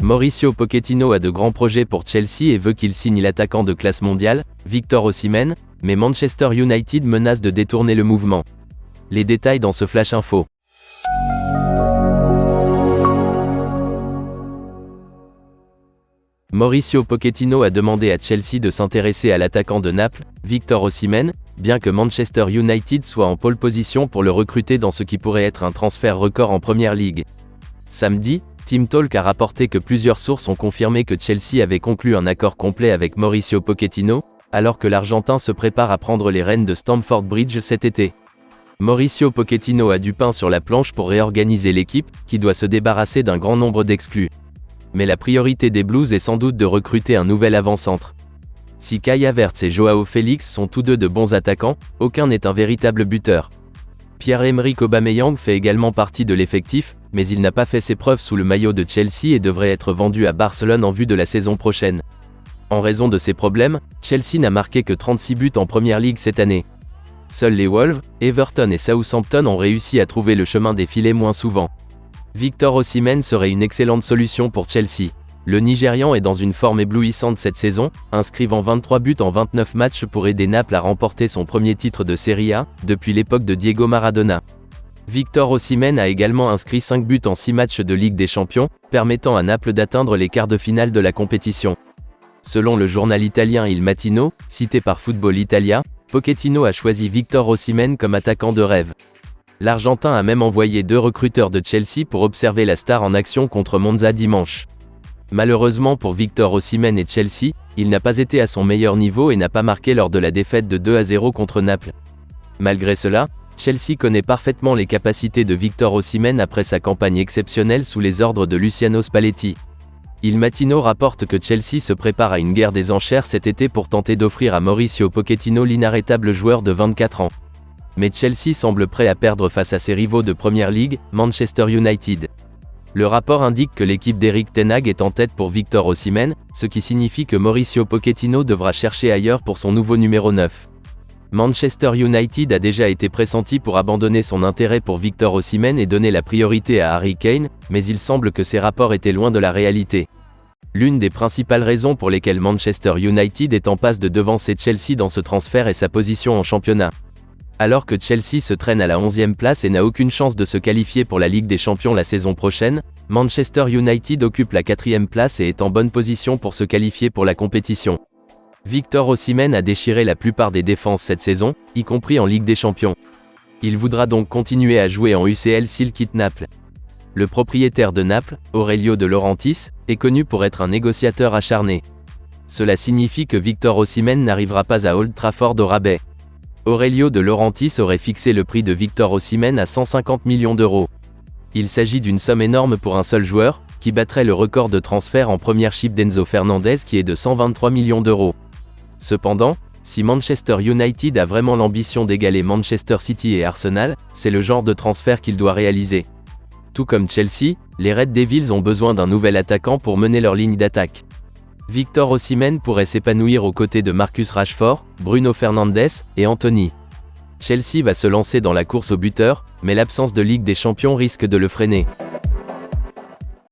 Mauricio Pochettino a de grands projets pour Chelsea et veut qu'il signe l'attaquant de classe mondiale, Victor Osimhen, mais Manchester United menace de détourner le mouvement. Les détails dans ce Flash Info. Mauricio Pochettino a demandé à Chelsea de s'intéresser à l'attaquant de Naples, Victor Osimhen, bien que Manchester United soit en pole position pour le recruter dans ce qui pourrait être un transfert record en Premier League. Samedi, Team Talk a rapporté que plusieurs sources ont confirmé que Chelsea avait conclu un accord complet avec Mauricio Pochettino, alors que l'Argentin se prépare à prendre les rênes de Stamford Bridge cet été. Mauricio Pochettino a du pain sur la planche pour réorganiser l'équipe, qui doit se débarrasser d'un grand nombre d'exclus. Mais la priorité des Blues est sans doute de recruter un nouvel avant-centre. Si Kai Havertz et Joao Félix sont tous deux de bons attaquants, aucun n'est un véritable buteur. Pierre-Emerick Aubameyang fait également partie de l'effectif, mais il n'a pas fait ses preuves sous le maillot de Chelsea et devrait être vendu à Barcelone en vue de la saison prochaine. En raison de ces problèmes, Chelsea n'a marqué que 36 buts en Premier League cette année. Seuls les Wolves, Everton et Southampton ont réussi à trouver le chemin des filets moins souvent. Victor Osimhen serait une excellente solution pour Chelsea. Le Nigérian est dans une forme éblouissante cette saison, inscrivant 23 buts en 29 matchs pour aider Naples à remporter son premier titre de Serie A, depuis l'époque de Diego Maradona. Victor Osimhen a également inscrit 5 buts en 6 matchs de Ligue des Champions, permettant à Naples d'atteindre les quarts de finale de la compétition. Selon le journal italien Il Mattino, cité par Football Italia, Pochettino a choisi Victor Osimhen comme attaquant de rêve. L'Argentin a même envoyé 2 recruteurs de Chelsea pour observer la star en action contre Monza dimanche. Malheureusement pour Victor Osimhen et Chelsea, il n'a pas été à son meilleur niveau et n'a pas marqué lors de la défaite de 2-0 contre Naples. Malgré cela, Chelsea connaît parfaitement les capacités de Victor Osimhen après sa campagne exceptionnelle sous les ordres de Luciano Spalletti. Il Mattino rapporte que Chelsea se prépare à une guerre des enchères cet été pour tenter d'offrir à Mauricio Pochettino l'inarrêtable joueur de 24 ans. Mais Chelsea semble prêt à perdre face à ses rivaux de Premier League, Manchester United. Le rapport indique que l'équipe d'Erik ten Hag est en tête pour Victor Osimhen, ce qui signifie que Mauricio Pochettino devra chercher ailleurs pour son nouveau numéro 9. Manchester United a déjà été pressenti pour abandonner son intérêt pour Victor Osimhen et donner la priorité à Harry Kane, mais il semble que ces rapports étaient loin de la réalité. L'une des principales raisons pour lesquelles Manchester United est en passe de devancer Chelsea dans ce transfert est sa position en championnat. Alors que Chelsea se traîne à la 11e place et n'a aucune chance de se qualifier pour la Ligue des Champions la saison prochaine, Manchester United occupe la 4e place et est en bonne position pour se qualifier pour la compétition. Victor Osimhen a déchiré la plupart des défenses cette saison, y compris en Ligue des Champions. Il voudra donc continuer à jouer en UCL s'il quitte Naples. Le propriétaire de Naples, Aurelio De Laurentiis, est connu pour être un négociateur acharné. Cela signifie que Victor Osimhen n'arrivera pas à Old Trafford au rabais. Aurelio De Laurentiis aurait fixé le prix de Victor Osimhen à 150 millions d'euros. Il s'agit d'une somme énorme pour un seul joueur, qui battrait le record de transfert en Premiership d'Enzo Fernandez qui est de 123 millions d'euros. Cependant, si Manchester United a vraiment l'ambition d'égaler Manchester City et Arsenal, c'est le genre de transfert qu'il doit réaliser. Tout comme Chelsea, les Red Devils ont besoin d'un nouvel attaquant pour mener leur ligne d'attaque. Victor Osimhen pourrait s'épanouir aux côtés de Marcus Rashford, Bruno Fernandes et Anthony. Chelsea va se lancer dans la course au buteur, mais l'absence de Ligue des Champions risque de le freiner.